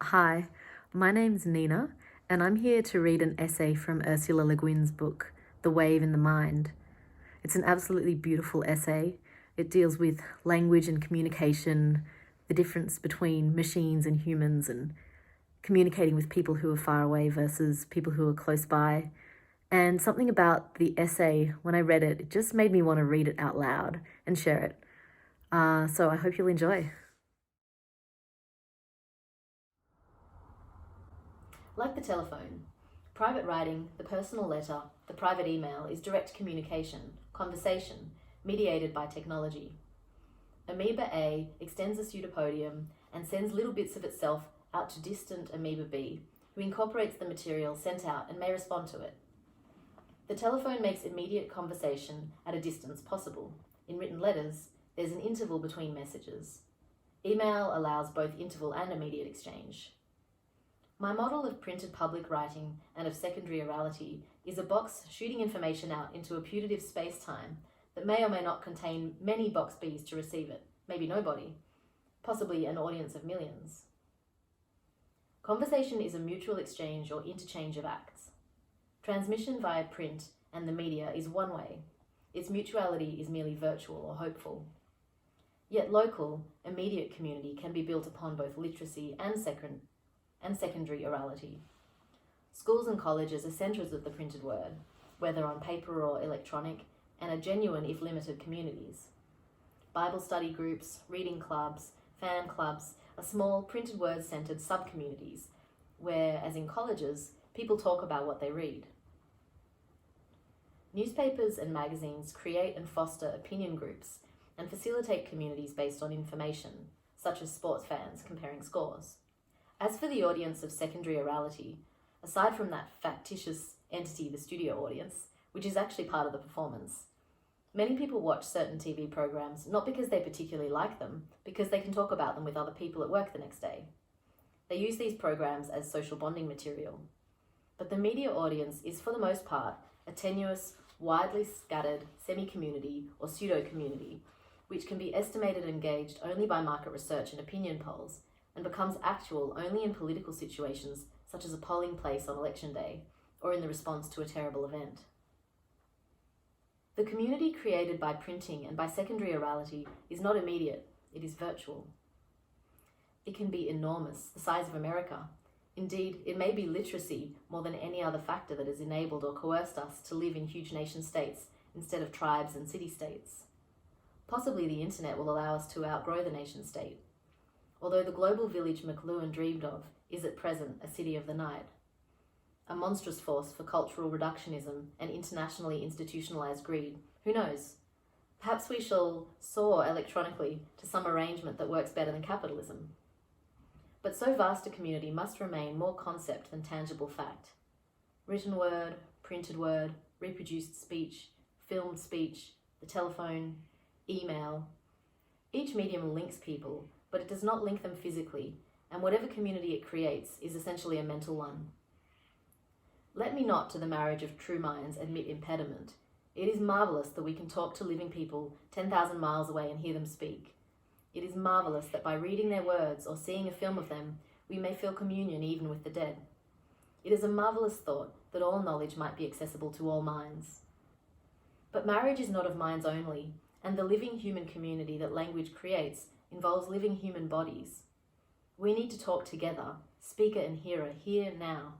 Hi, my name's Nina, and I'm here to read an essay from Ursula Le Guin's book, The Wave in the Mind. It's an absolutely beautiful essay. It deals with language and communication, the difference between machines and humans, and communicating with people who are far away versus people who are close by. And something about the essay, when I read it, it just made me want to read it out loud and share it. So I hope you'll enjoy. Like the telephone, private writing, the personal letter, the private email is direct communication, conversation, mediated by technology. Amoeba A extends a pseudopodium and sends little bits of itself out to distant Amoeba B, who incorporates the material sent out and may respond to it. The telephone makes immediate conversation at a distance possible. In written letters, there's an interval between messages. Email allows both interval and immediate exchange. My model of printed public writing and of secondary orality is a box shooting information out into a putative space-time that may or may not contain many box Bs to receive it, maybe nobody, possibly an audience of millions. Conversation is a mutual exchange or interchange of acts. Transmission via print and the media is one way. Its mutuality is merely virtual or hopeful. Yet local, immediate community can be built upon both literacy and secondary orality. Schools and colleges are centres of the printed word, whether on paper or electronic, and are genuine if limited communities. Bible study groups, reading clubs, fan clubs are small printed word-centred sub-communities where, as in colleges, people talk about what they read. Newspapers and magazines create and foster opinion groups and facilitate communities based on information, such as sports fans comparing scores. As for the audience of secondary orality, aside from that factitious entity, the studio audience, which is actually part of the performance, many people watch certain TV programs not because they particularly like them, because they can talk about them with other people at work the next day. They use these programs as social bonding material. But the media audience is, for the most part, a tenuous, widely scattered semi-community or pseudo-community, which can be estimated and gauged only by market research and opinion polls, and becomes actual only in political situations such as a polling place on election day, or in the response to a terrible event. The community created by printing and by secondary orality is not immediate, it is virtual. It can be enormous, the size of America. Indeed, it may be literacy more than any other factor that has enabled or coerced us to live in huge nation-states instead of tribes and city-states. Possibly the internet will allow us to outgrow the nation-state, although the global village McLuhan dreamed of is at present a city of the night. A monstrous force for cultural reductionism and internationally institutionalized greed. Who knows? Perhaps we shall soar electronically to some arrangement that works better than capitalism. But so vast a community must remain more concept than tangible fact. Written word, printed word, reproduced speech, filmed speech, the telephone, email. Each medium links people, but it does not link them physically, and whatever community it creates is essentially a mental one. Let me not to the marriage of true minds admit impediment. It is marvellous that we can talk to living people 10,000 miles away and hear them speak. It is marvellous that by reading their words or seeing a film of them, we may feel communion even with the dead. It is a marvellous thought that all knowledge might be accessible to all minds. But marriage is not of minds only, and the living human community that language creates involves living human bodies. We need to talk together, speaker and hearer, here now.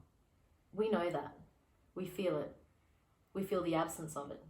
We know that. We feel it. We feel the absence of it.